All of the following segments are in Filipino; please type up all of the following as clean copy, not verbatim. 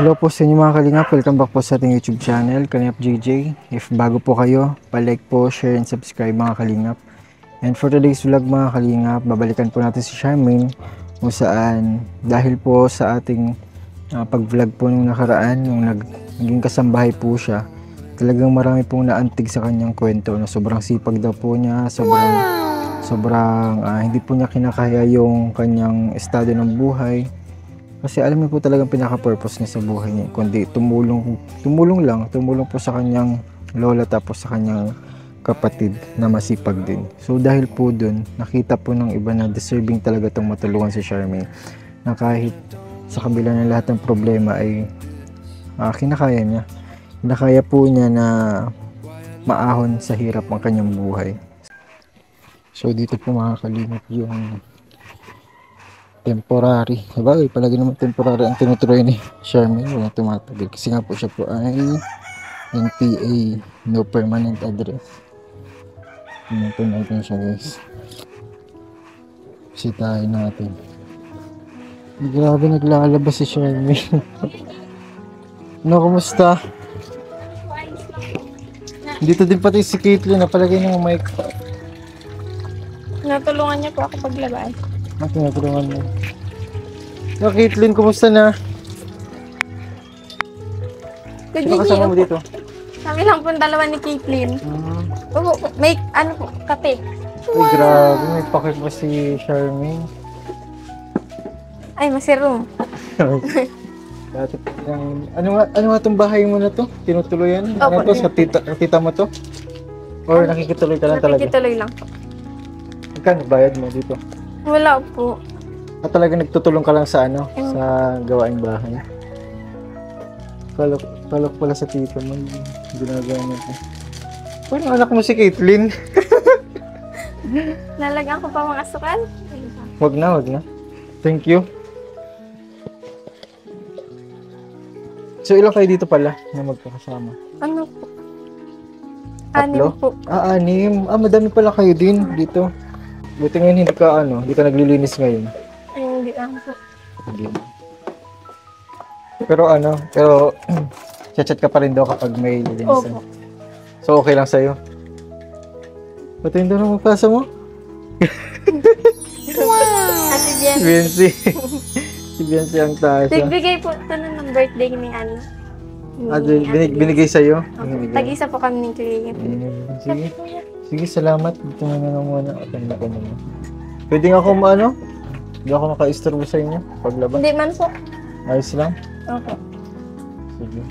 Hello po sa inyo mga kalingap, welcome back po sa ating YouTube channel, Kalingap JJ. If bago po kayo, palike po, share and subscribe mga kalingap. And for today's vlog mga kalingap, babalikan po natin si Charmaine kung saan dahil po sa ating pag-vlog po nung nakaraan, nung naging kasambahay po siya, talagang marami pong naantig sa kanyang kwento na sobrang sipag daw po niya, sobrang hindi po niya kinakaya yung kanyang estado ng buhay. Kasi alam niyo po talagang pinaka-purpose niya sa buhay niya, kundi tumulong po sa kanyang lola tapos sa kanyang kapatid na masipag din. So dahil po dun, nakita po ng iba na deserving talaga itong matulungan si Charmaine, na kahit sa kabila ng lahat ng problema ay kinakaya niya. Kinakaya po niya na maahon sa hirap ang kanyang buhay. So dito po mga kalingap yung temporary. Sabagay, palagi naman temporary ang tinutuloy ni Charmaine. Walang tumatagal. Kasi nga po siya po ay NPA, no permanent address. Tingnan po natin siya guys. Bisitahin natin. Grabe, naglalabas si Charmaine. No, kumusta? Dito din pati si Caitlyn na palagay ng mic. Natulungan niya po ako paglabas. Tinatulungan mo. So, Caitlyn, kumusta na? Sino kasama mo dito? Kami lang po dalawa ni Caitlyn. May ano po, kape. Ay, grabe. May pakit pa si Charmaine. Ay, masirum. Dati ano nga itong bahay mo na to? Tinutuloyan? Ano to? Sa tita mo to? Or nakikituloy ka lang talaga? Nakikituloy lang po. Magkano bayad mo dito? Wala po. Talaga nagtutulong ka lang sa ano? Sa gawaing bahay? Kalok pala sa tita mo. Ginagawa mo ito. Parang anak mo si Caitlyn. Lalagyan ko pa mga asukal. Wag na. Thank you. So ilang kayo dito pala na magkakasama? Ano po? Tatlo? 6 po. 6. Madami pala kayo din dito. Buti ngayon hindi ka naglilinis ngayon. Ay, hindi lang po. Hindi. Pero chat ka pa rin daw kapag may lilinisan. Opo. So okay lang sa'yo? Pati yung doon ang magpasa mo? Ate Jen. Si Biancy. Si Biancy ang taas. Nagbigay po ito ng birthday ni ano. Binigay sa'yo? Tag-isa po kami ni Caitlyn. Sige. Sige, salamat. Dito na muna. Pwede nga ako hindi ako maka-istorbo sa inyo paglabas. Hindi man po. Ayos lang? Opo. Sige.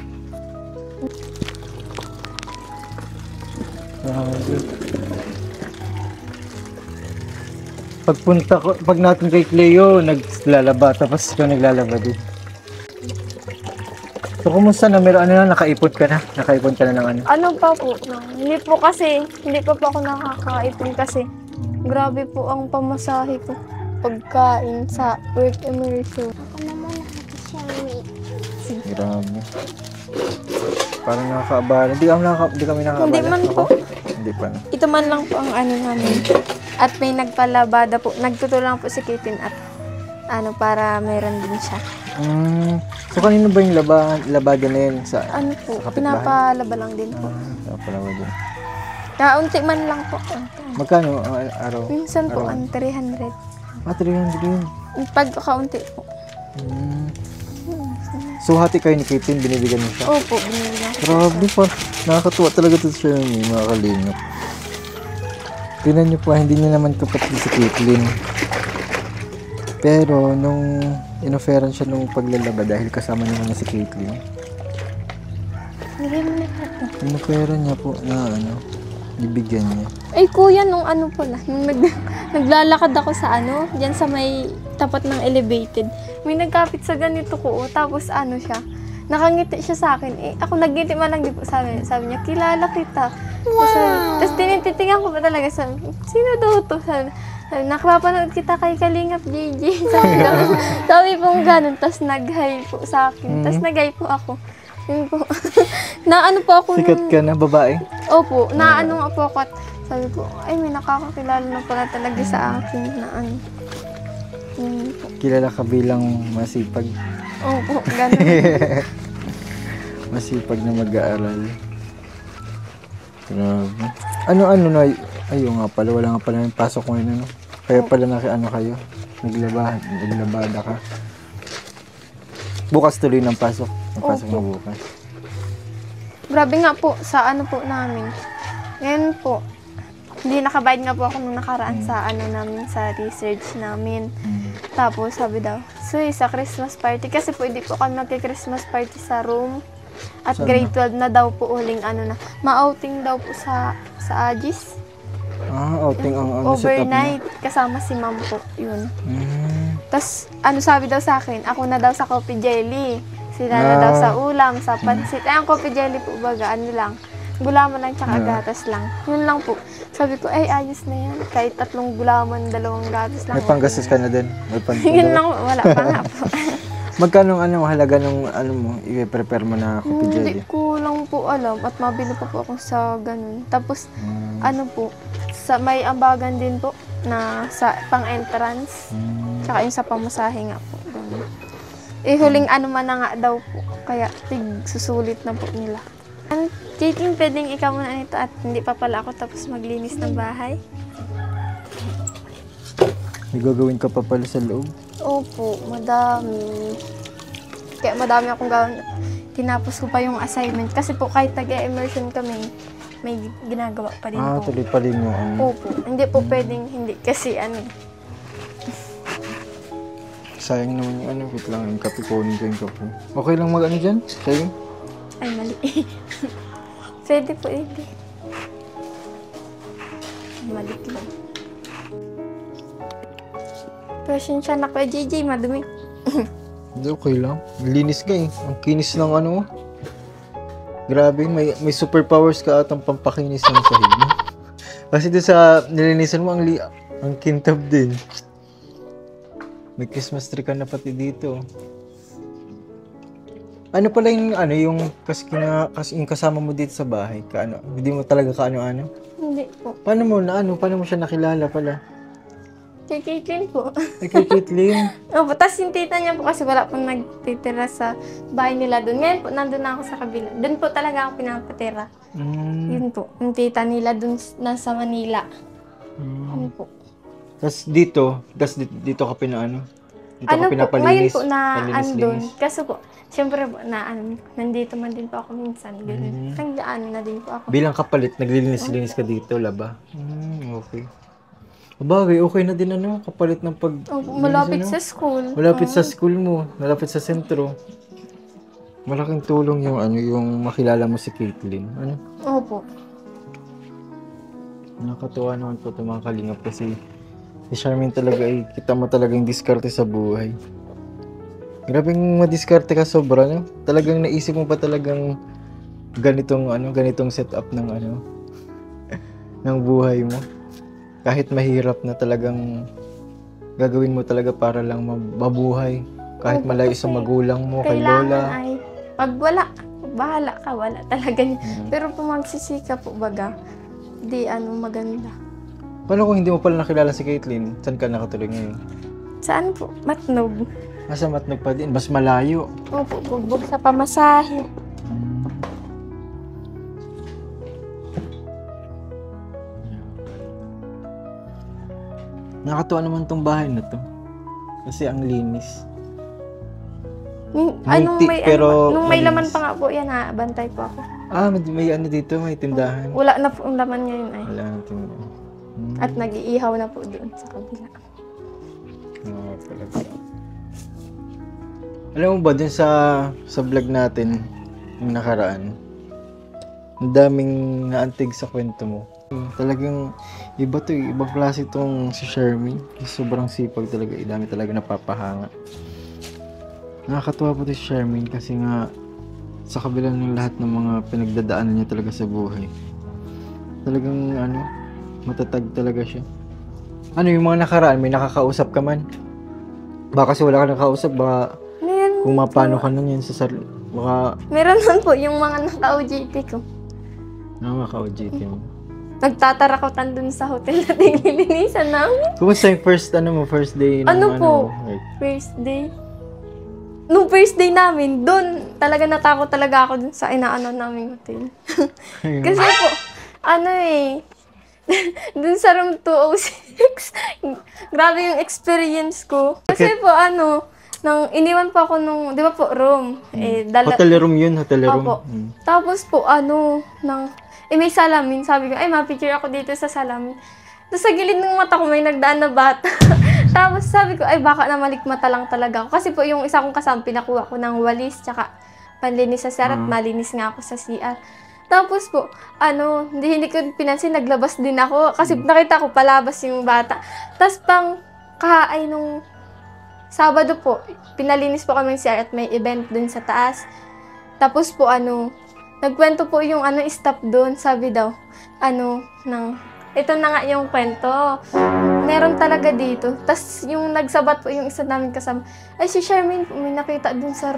Pag natin kay Cleo, naglalaba. Tapos ikaw naglalaba din. So, kumusta na? Nakaipon ka na? Nakaipon ka na ng ano? Ano pa po? Hindi pa po ako nakakaipon kasi grabe po ang pamasahe ko. Pagkain sa work immersion. Ako naman nakakasyawi. Grabe. Parang nakakaabala. Hindi kami nakakaabala. Hindi man po. Hindi pa na. Ito man lang po ang ano namin. At may nagpalabada po. Nagtutulong po si Caitlyn at para meron din siya. So kanino ba yung labada na yun? Sa Po, kapitbahay? pinapalaba lang din po. Pinapalaba din. Kaunti man lang po. Magkano araw? Minsan po ang 300. 300 yun. Pag kaunti po. So hati kayo ni Caitlyn, binibigyan mo siya? Opo, binibigyan ko. Grabe pa. Nakakatuwa talaga ito siya yung mga kalingap. Tingnan niyo pa, hindi niya naman kapatid si Caitlyn. Pero nung inoferan siya nung paglalaba dahil kasama naman niya si Caitlyn. Inoferan niya po na bibigyan niya. Ay kuya, nung pala, nung naglalakad ako sa diyan sa may tapat ng elevated, may nagkapit sa ganito ko, tapos siya, nakangiti siya sa akin. Ako nagngiti man lang din po sabi niya, kilala kita. Wow! Tapos tinititingan ko pa talaga, sino daw to? Nakapapanood kita kay Kalingap JJ. Sabi po gano'n, tapos nag-hi po sa akin. Tapos nag-hi po ako. Yun po. Po ako. Sikat ka na, babae? Opo, nga po ako at sabi ko, ay may nakakakilala na pala talaga sa akin na Yun po. Kilala ka bilang masipag? Opo, ganun. Masipag na mag-aaral. Grabe. Ano na, ayo nga pala, wala nga pala yung pasok ngayon, ano? Kaya pala kayo, naglabada ka. Bukas tuloy ng pasok. Ang pasok na bukas. Grabe nga po, sa ano po namin. Ngayon po, hindi nakabayad nga po ako nung nakaraan sa ano namin, sa research namin. Tapos sabi daw, sa Christmas party. Kasi po hindi po kami magki-Christmas party sa room. At Saan grade 12 na daw po uling ma-outing daw po sa Agis. Outing ang ano setup Overnight, kasama si ma'am po, yun. na. Tapos, sabi daw sa akin, ako na daw sa coffee jelly. Sila na daw sa ulam, sa pansit. Ang coffee jelly po baga, gulaman lang tsaka gatas lang. Yun lang po. Sabi ko, ayos na yan. Kahit 3 gulaman, 2 gatas lang. May panggastos ka na din? Yun lang, wala pa nga po. Magkano halaga ng mo, i-prepare mo na coffee jelly? Hindi ko lang po alam at mabili pa po ako sa ganun. Tapos, may ambagan din po na sa pang-entrance. Tsaka yung sa pamasahe nga po. Ganun. Huling man na nga daw po. Kaya susulit na po nila. Jating, pwedeng ikaw muna nito at hindi pa pala ako tapos maglinis ng bahay. May gagawin ka pa pala sa loob? Opo, madami. Kaya madami akong gawin. Tinapos ko pa yung assignment. Kasi po kahit nag-immersion kami, may ginagawa pa rin po. Tuloy pa rin yung ano. Opo, hindi po pwedeng hindi. Kasi Sayang naman yung wait lang, yung kape ko, yung kape. Okay lang mag dyan? Sa'yo? Ay, mali. Pwede po, hindi. Mali lang. Pasensya na ko, JJ, madumi. Hindi, okay lang. Linis ka eh. Ang kinis ng ano. Grabe, may superpowers ka atang pampakinis ng sahig mo. Kasi doon sa nilinisan mo, ang kintab din. May Christmas tree ka na pati dito. Ano pala yung yung kasama mo dito sa bahay? Hindi mo talaga kaano-ano? Hindi po. Paano mo siya nakilala pala? Kay Caitlyn po. Ay, kay Caitlyn. Opo, tapos yung tita niya po kasi wala pong nagtitira sa bahay nila doon. Ngayon po, nandun na ako sa kabila. Doon po talaga ako pinapatira. Yun po, yung tita nila doon nasa Manila. Yun po. Tapos dito ka dito ka pinapalinis. Ngayon po na palinis-linis. andun. Kasi po, siyempre po, nandito man din po ako minsan. Ganun. Nagdaan na din po ako. Bilang kapalit, naglilinis-linis ka dito, laba? Okay. Bagay, okay na din kapalit ng malapit sa school. Malapit sa school mo, malapit sa sentro. Malaking tulong yung makilala mo si Caitlyn. Opo. Nakakatuwa naman po itong mga kalingap kasi si Charmaine talaga kita mo talagang diskarte sa buhay. Grabing madiskarte ka sobra, no? Talagang naisip mo pa talagang ganitong setup ng ng buhay mo. Kahit mahirap na talagang gagawin mo talaga para lang mabuhay. Kahit malayo sa magulang mo, kay lola. Ay, pag wala, bahala ka, wala talaga niya. Pero kung magsisika po baga, di maganda. Paano kung hindi mo pala nakilala si Caitlyn? Saan ka nakatuloy ngayon? Saan po? Matnog. Sa Matnog pa din, mas malayo. Opo, bugbog sa pamasahe. Nakakatuwa naman tong bahay na to. Kasi ang linis. Nung may laman pa nga po yan bantay po ako. May dito, may tindahan. Wala na po ang laman ngayon ay. Wala na tindahan. At nag-iihaw na po doon sa kabila. Talaga. Alam mo ba, dun sa vlog natin, yung nakaraan, ang daming naantig sa kwento mo. Talagang iba to ibang klase itong si Charmaine. Sobrang sipag talaga, dami talaga napapahanga. Nakakatuwa po si Charmaine kasi nga sa kabila ng lahat ng mga pinagdadaanan niya talaga sa buhay. Talagang matatag talaga siya. Yung mga nakaraan, may nakakausap ka man? Baka kasi wala ka nakausap, baka kung mapano ka nun yan sa sarili. Baka... Meron nun po yung mga naka-OJT ko. Naka-OJT mo. Nagtatarakot dun sa hotel na nililinisan namin. Kumusta yung first day? First day? nung first day namin, doon talaga natakot talaga ako dun sa inaano naming hotel. Kasi po, ano eh, dun sa room 206, grabe yung experience ko. Kasi po ano, nang iniwan po ako nung, di ba po, room. Hotel room yun, hotel room. Opo. Tapos po, ano, may salamin. Sabi ko, ay, ma-picture ako dito sa salamin. Tapos sa gilid ng mata ko, may nagdaan na bata. Tapos sabi ko, ay, baka na malikmata lang talaga ako. Kasi po, yung isa kong kasama, pinakuha ko ng walis, tsaka panlinis sa CR, at malinis nga ako sa CR. Tapos po, ano, hindi ko pinansin, naglabas din ako. Kasi nakita ko, palabas yung bata. Tapos pang kahaay nung Sabado po, pinalinis po kami CR at may event dun sa taas. Tapos po, ano, nagkwento po yung staff dun. Sabi daw, ito na nga yung kwento. Meron talaga dito. Tapos yung nagsabat po yung isa namin kasama, ay si Charmaine po, may nakita dun sa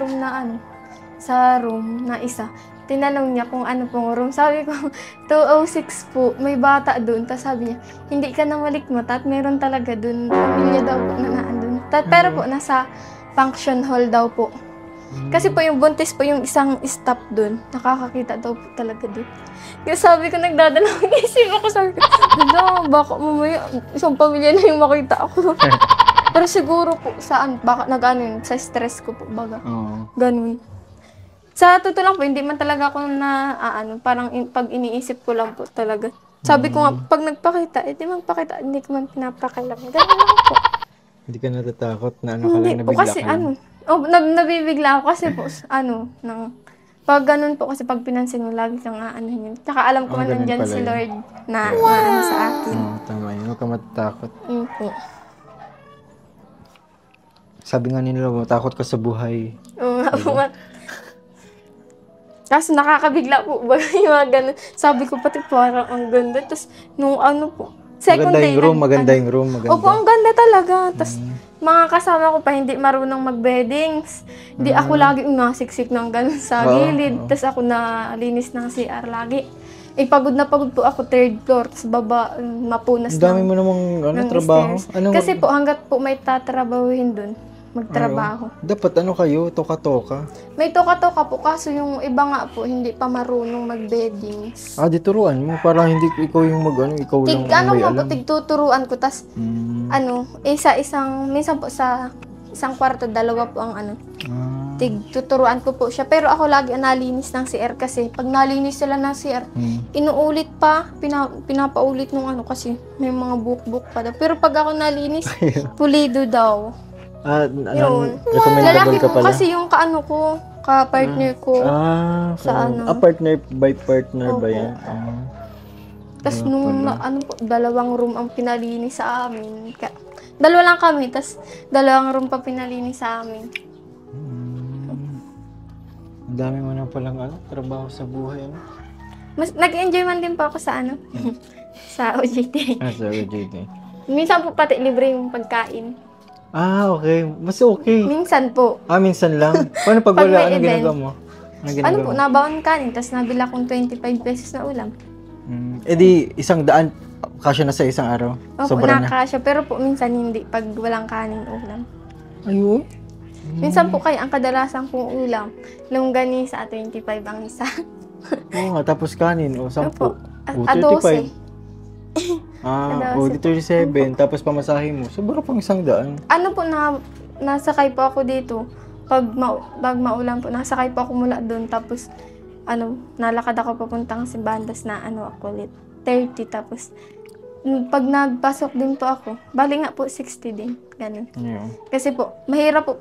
room na isa. Tinanong niya kung ano pong room. Sabi ko, 206 po, may bata dun. Tapos sabi niya, hindi ka na malikmata at meron talaga dun. Pamilya daw po na naandun. Pero po, nasa function hall daw po. Kasi po yung buntis po yung isang staff dun. Nakakakita daw po talaga dun. Kaya sabi ko, nagdadalawang isip ako. Sabi ko, baka mamaya isang pamilya na yung makita ako. Pero siguro po, baka sa stress ko po, baga. Ganun. Sa totoo lang po, hindi man talaga ako parang pag iniisip ko lang po talaga. Sabi ko nga, pag nagpakita, di magpakita, hindi ko man pinapakilam. Ganun lang po. Hindi ka natatakot na ka lang, nabigla kasi ka lang? Nabibigla ako kasi po, pag ganun po, kasi pag pinansin mo, lagi kang yun. Tsaka alam ko man nandyan si Lord na sa akin. Tama yun, huwag ka matatakot. Po. Sabi nga nila, matakot ka sa buhay. Oo nga po. Kaso nakakabigla po ba yung mga ganun. Sabi ko pati parang ang ganda. Tapos nung po, second day. Maganda yung room. Opo, ang ganda talaga. Tapos mga kasama ko pa hindi marunong mag-beddings. Hindi ako lagi umasiksik ng ganun sa gilid. Tapos ako nalinis ng CR lagi. Pagod na pagod po ako, 3rd floor. Tapos baba, mapunas dami mo namang trabaho. Kasi po hanggat po may tatrabahuhin dun, magtrabaho. Dapat kayo, toka-toka. May toka-toka po, kaso yung iba nga po, hindi pa marunong mag-beddings. Dituruan mo, para hindi ikaw yung ikaw lang may alam. Tigtuturuan ko, tas, minsan po sa isang kwarto, dalawa po ang tigtuturuan ko po siya. Pero ako lagi nalinis ng CR kasi, pag nalinis sila ng CR, inuulit pa, pinapaulit nung kasi may mga buk-buk pa daw. Pero pag ako nalinis, pulido daw. Recommendable ka pala? Kasi yung ka-partner ko. Partner by partner ba yan? Tapos nung dalawang room ang pinalinis sa amin. Dalawa lang kami, tapos dalawang room pa pinalinis sa amin. Ang dami mo na palang trabaho sa buhay. Nag-enjoy man din po ako sa sa OJT. Sa OJT. Minsan po pati libre yung pagkain. Okay. Mas okay. Minsan po. Minsan lang? Paano pag wala? Anong ginagawa mo? Nabaon kanin, tapos nabila kong 25 pesos na ulam. Di 100, kasya na sa isang araw? Opo, nakasya. Pero po minsan hindi, pag walang kanin ulam. Ayun? Minsan po ang kadalasan kong ulam, longganisa, 25 ang isa. Oo nga, tapos kanin, 10. Opo, 35. 37, tapos pamasahe mo. Sobra pang 100. Nasakay po ako dito. Pag maulan po, nasakay po ako mula doon. Tapos, nalakad ako papuntang Simbandas na ako ulit. 30, tapos, pag nagpasok din po ako, bali nga po 60 din. Ganun. Yeah. Kasi po, mahirap po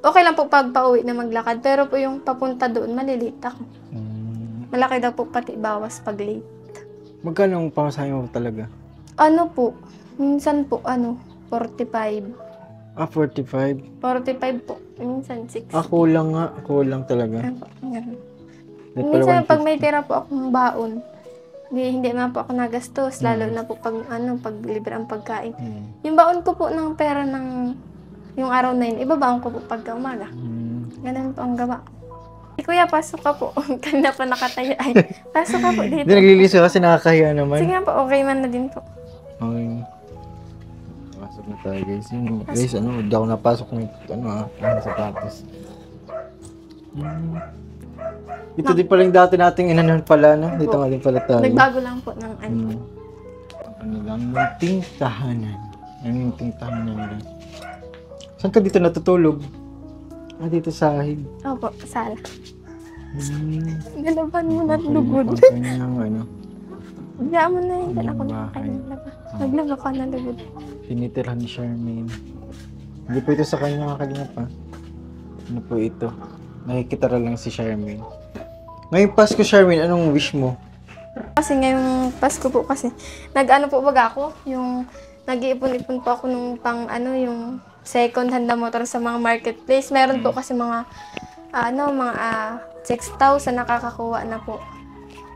okay lang po pag pauwi na maglakad. Pero po yung papunta doon, malilate ako. Malaki daw po pati bawas pag late. Magkano ang pamasahe mo talaga? Minsan po, 45. 45? 45 po. Minsan 6. Kulang nga. Kulang talaga. Minsan pag may tira po akong baon, hindi na po ako nagastos. Lalo na po pag libre ang pagkain. Yung baon ko po ng pera yung araw na yun, ibabaon ko po pagka umaga. Ganun po ang gawa. Kuya, pasok ka po. Kanina pa nakatayo. Pasok ka po dito. Hindi, nagliliso kasi nakakahiya naman. Sige nga po, okay man na din po. Okay. Pasok na tayo guys. Guys, hindi ako napasok ng sapatos. Ito din pala yung dati nating inanon pala, no? Dito nga din pala tayo. Nagbago lang po ng ano. Ano lang, munting tahanan. Ang munting tahanan lang. Saan ka dito natutulog? Dito sa ahig. Opo, sala. Galaban mo na lugod. Kanyang ano, Diyan mo na yun. Dala ko na bahay. kanilaba. Naglaba ka na lugod. tinitirhan ni Charmaine. Hindi po ito sa kanya kakalinga pa. Ano po ito? Nakikitara lang si Charmaine. Ngayong Pasko, Charmaine, anong wish mo? Kasi ngayong Pasko po kasi, nag-ano po baga ako, yung nag-iipon-ipon po ako nung pang ano, yung second hand na motor sa mga marketplace. Meron po kasi mga, mga 6,000 nakakakuha na po.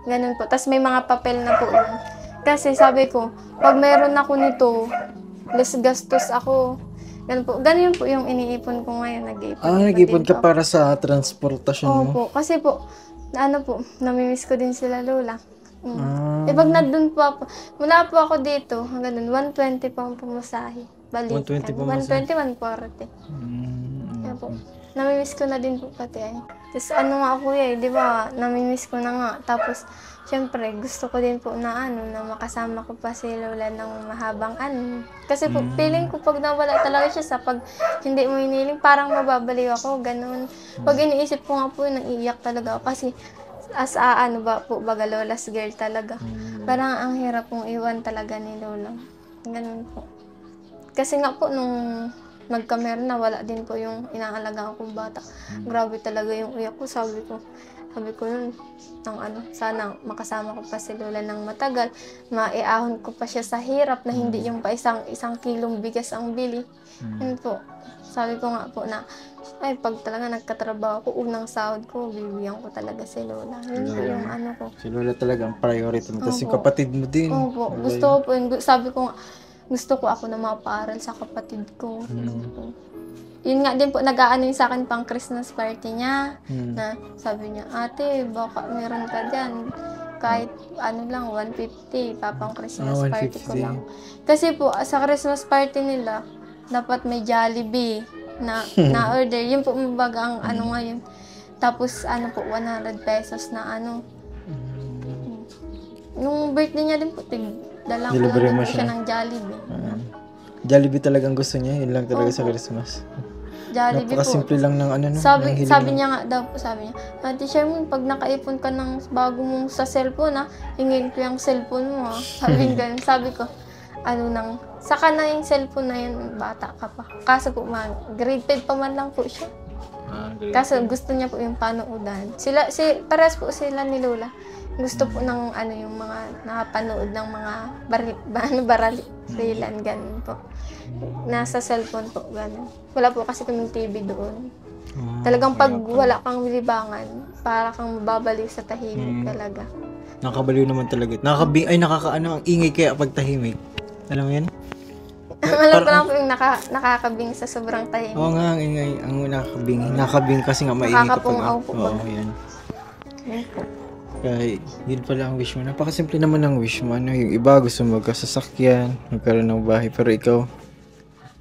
Ganun po. Tapos may mga papel na po yun. Kasi sabi ko, pag meron ako nito, less gastos ako. Ganun po. Ganun po yung iniipon ko ngayon. Nag-iipon. Nag-ipon din ka po. para sa transportasyon mo? Opo. Kasi po, namimiss ko din sila lola. Pag nandun po ako, mula po ako dito, hanggang dun, 120 po ang pumasahe. Balik. 120 pumasahe? 120, 140. Kaya po, namimiss ko na din po pati ay. Tapos nga kuya di ba, namimiss ko na nga. Tapos, syempre, gusto ko din po na na makasama ko pa si lola ng mahabang Kasi po, feeling ko pag nawala talaga siya pag hindi mo hiniling, parang mababaliw ako, ganun. Pag iniisip ko nga po, naiiyak talaga ako kasi baga lola's girl talaga. Parang ang hirap pong iwan talaga ni lola. Ganun po. Kasi nga po, nung nagkameron na, wala din po yung inaalagaan kong bata. Grabe talaga yung uyak ko. Sabi ko nun, sana makasama ko pa si lola ng matagal. Maiahon ko pa siya sa hirap na hindi yung pa isang kilong bigas ang bili. Yun po. Sabi ko nga po na, pag talaga nagkatrabaho ko, unang sahod ko, bibigyan ko talaga si lola. Yun po yung ko. Si lola talaga ang priority mo. Tapos Opo. yung kapatid mo din. Opo. Gusto ko po yun. Sabi ko nga, gusto ko ako na mapaaral sa kapatid ko. Yun nga din po, nag-aano yun sa akin pang Christmas party niya. Na sabi niya, ate, baka meron ka dyan. Kahit lang, 150, papang Christmas party ko 150. lang. Kasi po, sa Christmas party nila, dapat may Jollibee na order. Yun po, mabaga ang ngayon. Tapos, 100 pesos na Nung birthday niya din po, dalang ko Delivery lang mo din po siya. siya ng Jollibee. Jollibee talagang gusto niya. Yun lang talaga sa Opo. Christmas. Jollibee po. Napakasimple lang ng ng Sabi hiling. niya nga daw po, sabi niya, Ate Sherman, pag nakaipon ka ng bago mong sa cellphone, hingin ko yung cellphone mo, Sabi ganun. Sabi ko, saka na yung cellphone na yun, bata ka pa. Kaso po, grade 5 pa man lang po siya. Great. Kaso gusto niya po yung panoodan. Parehas po sila ni Lola. Gusto po ng yung mga nakapanood ng mga baralilan, ganun po. Nasa cellphone po, ganun. Wala po kasi kaming TV doon. Talagang pag wala kang libangan, para kang mababaliw sa tahimik talaga. Nakakabaliw naman talaga. Nakakaano ang ingay kaya pag tahimik. Alam mo yan? Alam ko lang po yung nakakabing sa sobrang tahimik. Oo nga, ang ingay. Ang nakakabing. Nakakabing kasi nga maingay kapag. Nakakapungaw po. Oo, yan. Yun po. Kaya yun pala ang wish mo. Napakasimple naman ang wish mo. Yung iba gusto magkasasakyan, magkaroon ng bahay. Pero ikaw,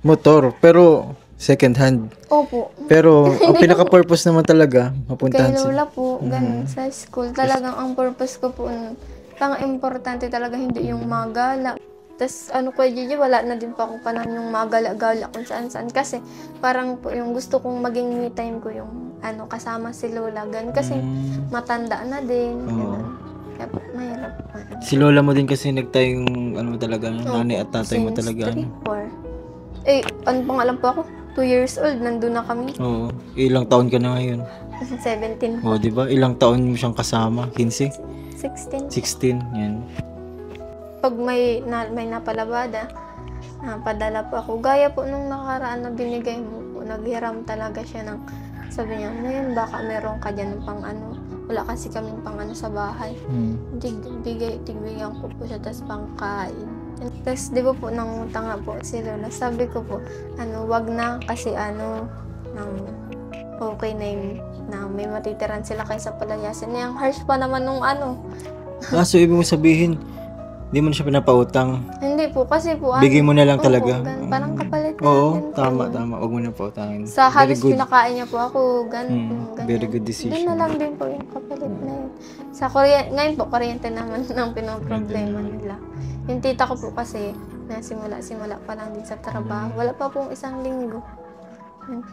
motor. Pero second hand. Opo. Pero ang pinaka-purpose naman talaga, mapuntahan Kay Lola po, ganun, sa school. Talagang ang purpose ko po, importante talaga hindi yung mga gala. Tapos Kuya Gigi, wala na din po akong panahon yung mga gala-gala kung saan-saan. Kasi parang po yung gusto kong maging me time ko yung kasama si Lola. Ganun. Kasi matanda na din. Ganun. Kaya po, mahirap po. Si lola mo din kasi nagtayong talaga, nanay at tatay mo Since talaga. 3, 4. Ano pang alam po ako? 2 years old, nandun na kami. Oo. Ilang taon ka na ngayon? 17. Oo, di ba? Ilang taon mo siyang kasama? 15? 16. 16? Yan. Pag may napalabada, padala po ako. Gaya po nung nakaraan na binigay mo po, naghiram talaga siya ng, sabi niya, ngayon baka meron ka dyan pang wala kasi kaming pang sa bahay. Tigbigyan ko po siya, tas pang kain. Tapos di ba po, nangutang nga po si Lola, sabi ko po, wag na kasi okay na yung, na may matitiran sila kaysa palayasin. Yung harsh pa naman nung So ibig mo sabihin, Hindi mo na siya pinapautang. Hindi po, kasi po Bigay mo na lang opo, talaga. parang kapalit na. Oo, ganun po tama, yun. tama. Huwag mo na pautangin. Sa Very halos good. pinakain niya po ako, ganun po, ganyan. Very good Doon decision. na lang din po yung kapalit na yun. Sa ngayon po, kuryente naman ang pinoproblema nila. Yung tita ko po kasi, simula pa lang din sa trabaho. Wala pa pong isang linggo.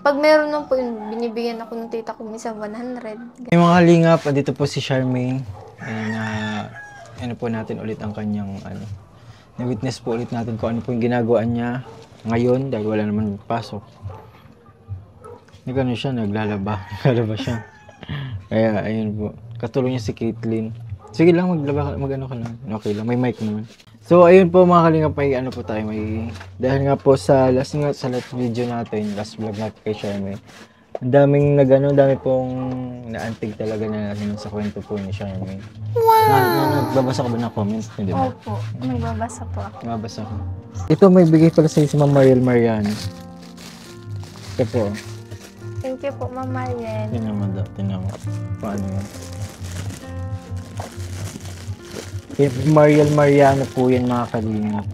Pag meron lang po yun, binibigyan ako ng tita ko minsan 100. Yung mga kalingap, dito po si Charmaine. Ano po natin ulit ang kanyang na-witness po ulit natin kung ano po yung ginagawa niya ngayon dahil wala naman pasok. Nagano siya, naglalaba siya. Kaya ayun po, katulong niya si Caitlyn. Sige lang, mag-ano ka lang. Okay lang, may mic naman. So ayun po mga kalingap, may ano po tayo, dahil nga po sa last video natin, last vlog natin kay Charmaine. Ang daming dami pong naantig talaga na sa kwento po ni Charmaine. Wow! Nagbabasa ka ba ng comments? Hindi ba? Opo, nagbabasa po ako. Nagbabasa ko. Ito may bigay pala sa'yo si Ma'am Mariel Mariano. Ito po. Thank you po, Ma'am Mariel. Tinan mo. Paano yun? Kay Mariel Mariano po yan mga kalingap.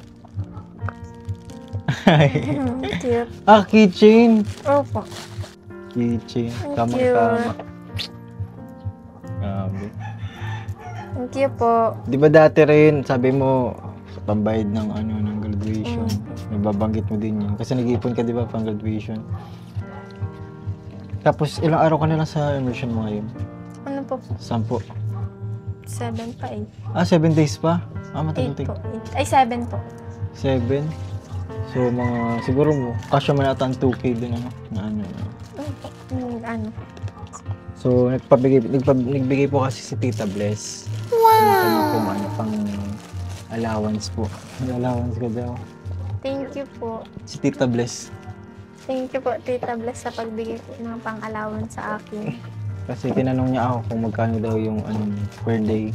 Cute. Keychain! Opo. Keychain. Thank you. Grabe. Thank you po. Di ba dati rin, sabi mo, sa pambayad ng graduation, nababanggit mo din yun. Kasi nag-iipon ka, di ba, pang graduation. Tapos, ilang araw ka na lang sa immersion mo ngayon? Ano po? 10. 7 pa 8. 7 days pa? 8 matagal. po. 8. Ay, 7 po. 7? So, siguro mo, kasya mo na ata ang 2K din, Opo. So, nagbigay po kasi si Tita Bless. Wow! Pang allowance po. May allowance ka daw. Thank you po. Si Tita Bless. Thank you po, Tita Bless, sa pagbigay po ng pang-allowance sa akin. Kasi tinanong niya ako kung magkano daw yung per day.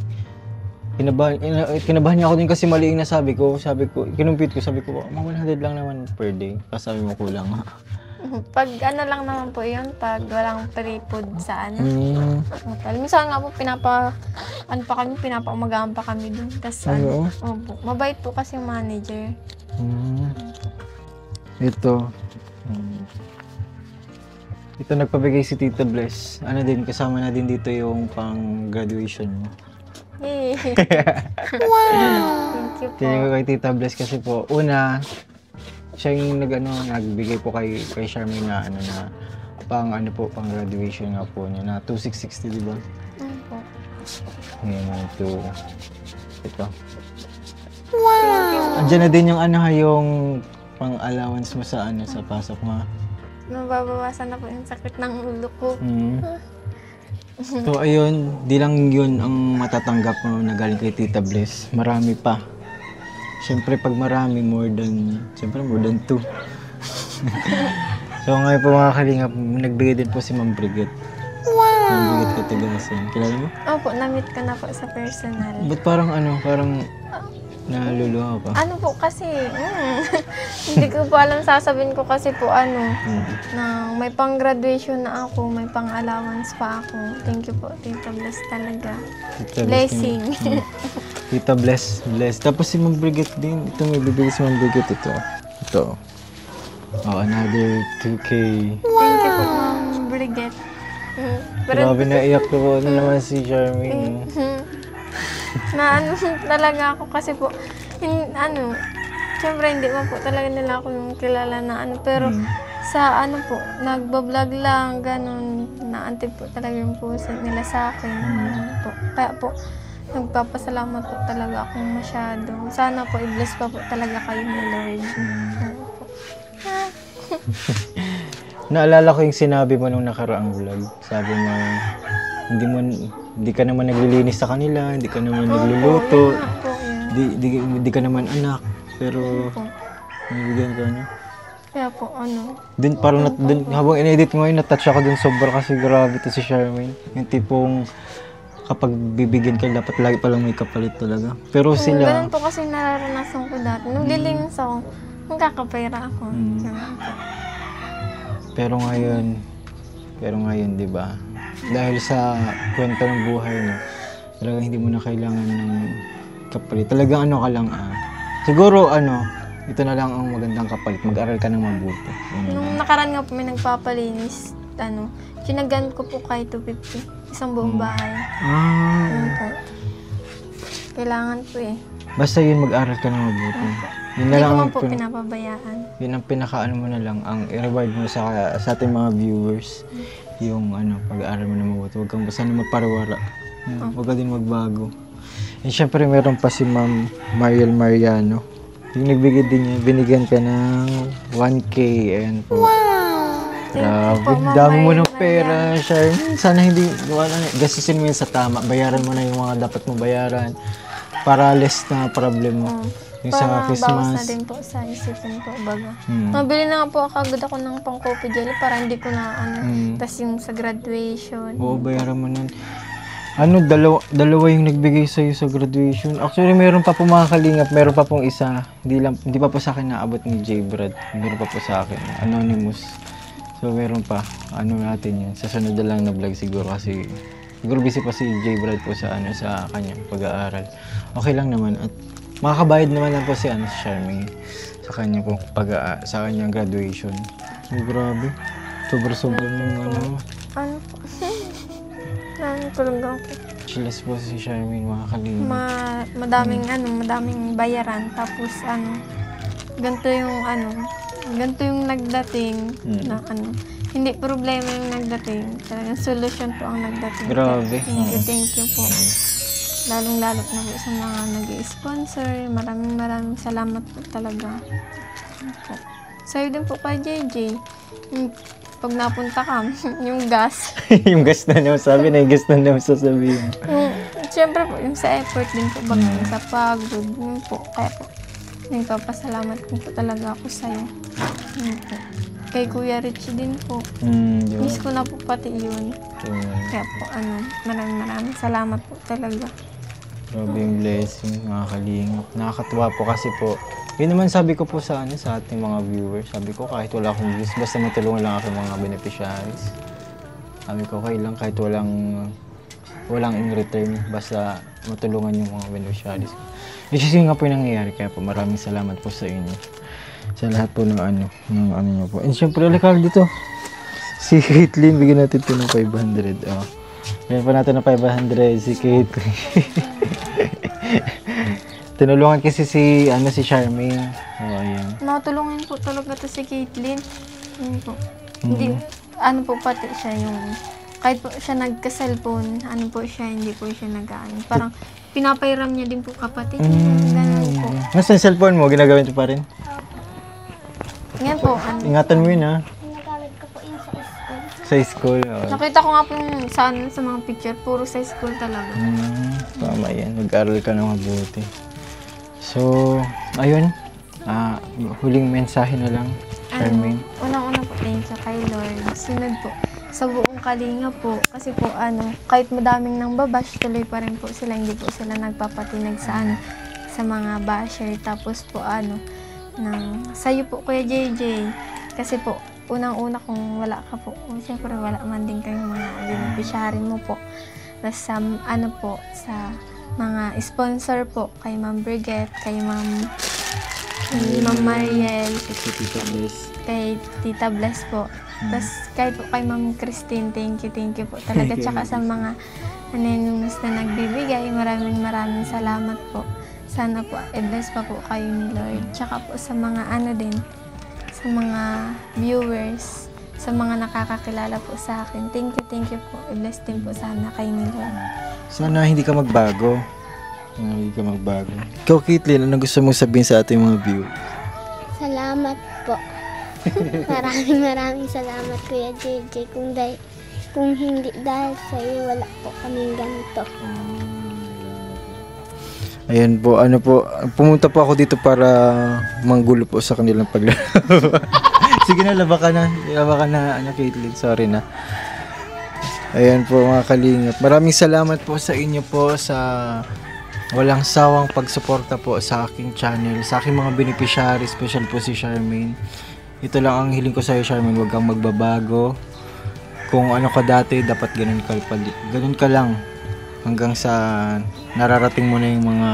Kinabahan niya ako din kasi mali yung nasabi ko. Kinumpit ko, sabi ko, 100 lang naman per day. Kasi sabi mo kulang. Pag lang naman po yun, pag walang free food sa hotel. Minsan nga po, pinapaumagaan pa kami dun. Tapos opo, mabait po kasi yung manager. Ito. Ito nagpabigay si Tita Bless. Kasama na din dito yung pang graduation mo. Yay! Wow! Thank you po. Tingin ko kay Tita Bless kasi po, una, siya yung nagbigay po kay Charmaine na pang graduation nga po niya na 2,660, di ba? Opo. Ngayon ito. Wow! Andiyan na din yung pang allowance mo sa pasok mo. Nababawasan na po yung sakit ng ulo ko. So ayun, di lang yun ang matatanggap mo na galing kay Tita Bless. Marami pa. Siyempre pag marami, more than 2. So ngayon po mga kalingap, nagbigay din po si Ma'am Brigette. Wow! Ma'am Brigette Katigasan. Kilala mo? Opo, na-meet ko na po sa personal. Ba't parang naluluha pa? Ano po kasi, hindi ko po alam, sasabihin ko kasi po na may pang-graduation na ako, may pang-allowance pa ako. Thank you po, Tita Bless talaga. Blessing. Tita Bless. Tapos si Ma'am Brigette din. Ito may bibigay si Ma'am Brigette ito. Another 2K. Thank you po, Ma'am Brigette. Grabe naiyak ko naman si Charmaine. Na talaga ako kasi po, syempre hindi mo po talaga nila ako yung kilala na pero sa po, nagbablog lang, ganun, naantig po talaga yung puso nila sa akin. Po. Kaya po, nagpapasalamat po talaga akong masyado. Sana po, i-bless pa po talaga kayo ni Lord. Naalala ko yung sinabi mo nung nakaraang vlog. Sabi mo, hindi ka naman naglilinis sa kanila, hindi ka naman nagluluto, hindi ka naman anak, pero nabigyan ka na. Kaya po, Dun, parang habang in-edit mo yun, natouch ako dun sobra kasi grabe to si Charmaine. Yung tipong kapag bibigyan ka, dapat lagi palang may kapalit talaga. Pero sila... Ganun po kasi nararanasan ko dati. Nung lilinis ako, magkakapera ako. Pero ngayon, di ba? Dahil sa kwento ng buhay mo, talagang hindi mo na kailangan ng Kapalit. Talagang ano ka lang siguro ito na lang ang magandang kapalit. Mag-aral ka ng mabuti. Nung nakaraan nga po may nagpapalinis, tinagan ko po kahit 250. Isang buong bahay. Yun po. Kailangan po eh. Basta yun, mag-aral ka ng mabuti. Yun na Hindi lang ko ang man po pinapabayaan. yun ang pinakaano mo na lang, ang i-reward mo sa ating mga viewers. Yung pag-aaral mo ng mabuti. Huwag kang basta na magparawara. Huwag ka din magbago. And syempre meron pa si Ma'am Mariel Mariano. Yung nagbigay din niya, binigyan ka ng 1K and po. Grabe, dami mo ng pera, Charmaine. Sana hindi, gastusin mo yun sa tama. Bayaran mo na yung mga dapat mo bayaran. Para less na problem mo. Yung sa Para bawas na Christmas. din po sa isipin ko, baga. Mabili na nga po agad ako ng pang-coffee jelly para hindi ko na tas yung sa graduation. Oo, bayaran mo nun. Dalawa yung nagbigay sa'yo sa graduation. Actually, meron pa po mga kalingap. Meron pa pong isa. Hindi pa po sa akin naabot ni J. Brad. Meron pa po sa akin. Anonymous. So, meron pa. Natin yun. Sa sunod na lang na vlog siguro kasi siguro busy pa si J. Brad po sa kanyang pag-aaral. Okay lang naman. At makakabayad naman lang po si Charmaine sa kanyang sa kanyang graduation. Oh, grabe. Sobra-sobra yung Ano po? Talaga ako. Chiles po si Charmaine, mga kalingap. Madaming bayaran. Tapos ganito yung nagdating na hindi problema yung nagdating. Talagang solusyon po ang nagdating. Grabe. Thank you po. Lalong-lalo na po sa mga nag-i-sponsor. Maraming salamat po talaga. Po. Sa'yo din po kay JJ. Pag napunta ka, yung gas. Yung gas na naman sabi na, yung gas na naman sasabihin. Siyempre po, yung sa effort din po, yung sa pagod, yun po. Kaya po, nagpapasalamat po talaga ako sa'yo. Yun po. Kay Kuya Rich din po. Miss ko na po pati yun. Kaya po, maraming salamat po talaga. Grabe yung blessing, mga kalingap. Nakakatuwa po kasi po. Yun naman sabi ko po sa ating mga viewers. Sabi ko kahit wala akong views, basta matulungan lang ako mga beneficiaries. Sabi ko okay lang kahit walang in return, basta matulungan yung mga beneficiaries. Which is yun nga po yung nangyayari. Kaya po maraming salamat po sa inyo. Sa lahat po ng nyo po. And syempre, alakal dito. Si Caitlyn, bigyan natin ito ng 500. Bigyan pa natin ng 500 si Caitlyn. Tinulungan kasi si Charmaine. Ayan. Matulungan po talaga to si Caitlyn. Yun po. Hindi, po pati siya yung, kahit po siya nagka-cellphone, po siya, hindi po siya parang pinapairam niya din po kapatid. Ganun po. Nasaan yung cellphone mo? Ginagamit mo pa rin? Yan po. Ingatan mo yun, ha? Ginagamit ko po yun sa school. Sa school. Nakita ko nga po yung sa mga picture, puro sa school talaga. Tama yan. Mag-aral ka na mabuti. So, ayun. Huling mensahe na lang, Charmaine. Unang-una po, thank you kay Lord. Sunod po, sa buong kalinga po. Kasi po, kahit madaming nang babash, tuloy pa rin po sila. Hindi po sila nagpapatinag sa mga basher. Tapos po, sa'yo po, Kuya JJ. Kasi po, unang-una kung wala ka po, siyempre wala man din kayong mga beneficiary mo po. Tapos sa mga sponsor po, kay Ma'am Brigette, kay Ma'am Mariel, kay Tita Bless po. Tapos kahit po kay Ma'am Christine, thank you po talaga. Tsaka sa mga anonymous na nagbibigay, maraming salamat po. Sana po, i-bless pa po kayo ni Lord. Tsaka po sa mga sa mga viewers, sa mga nakakakilala po sa akin. Thank you po. I-bless din po sana kayo ni Lord. Sana hindi ka magbago. Ikaw, Caitlyn, ano gusto mong sabihin sa ating mga viewers? Salamat po. Maraming salamat, Kuya JJ. Kung hindi dahil sa'yo, wala po kaming ganito. Ayan po, pumunta po ako dito para manggulo po sa kanilang paglalaba. Sige na, laba ka na, Caitlyn, sorry na. Ayan po mga kalingap. Maraming salamat po sa inyo po sa walang sawang pagsuporta po sa aking channel, sa aking mga beneficiary, special po si Charmaine. Ito lang ang hiling ko sa iyo, Charmaine, huwag kang magbabago. Kung ano ka dati, dapat ganun ka lang. hanggang sa nararating mo na yung mga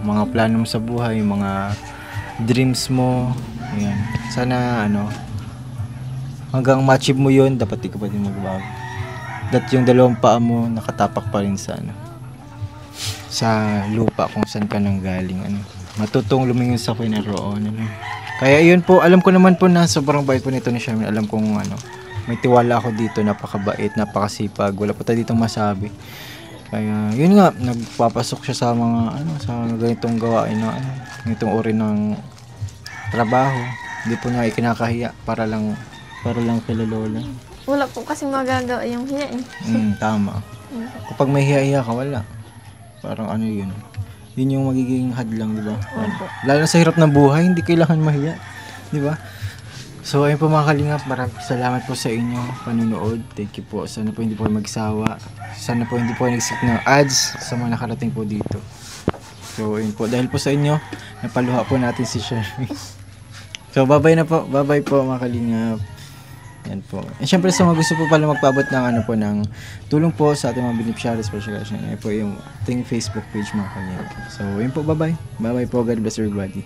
mga plano mo sa buhay, yung mga dreams mo. Ayan. Sana hanggang ma-achieve mo 'yun, dapat di ka pa din magbago. That yung dalawang paa mo nakatapak pa rin sa sa lupa kung saan ka nang galing. Matutong lumingon sa kinaroonan. Kaya yun po, alam ko naman po na sobrang bait po nito ni Charmaine. Alam kong may tiwala ako dito, napakabait, napakasipag, wala po tayo ditong masabi. Kaya yun nga, nagpapasok siya sa mga sa ganitong gawain ganitong uri ng trabaho. Hindi po niya ikinakahiya para lang kay Lola. Wala po kasi magagawa yung hiya eh. Tama. Kapag may hiya-hiya ka, wala. Parang yun. Yun yung magiging hadlang, di ba? Lalo na sa hirap ng buhay, hindi kailangan mahiya. Di ba? So, ayun po mga kalingap, maraming salamat po sa inyo panunood. Thank you po. Sana po hindi po kayo magsawa. Sana po hindi po kayo nag-skip ng ads sa mga nakarating po dito. So, ayun po. Dahil po sa inyo, napaluha po natin si Charmaine. So, bye-bye na po. Bye-bye po mga kalingap. Yan po. And syempre sa mga gusto po pala magpaabot ng ng tulong po sa ating mga beneficiaries po siya. Yan po yung ating Facebook page mga kalingap. So, yun po. Bye-bye. Bye-bye po. God bless everybody.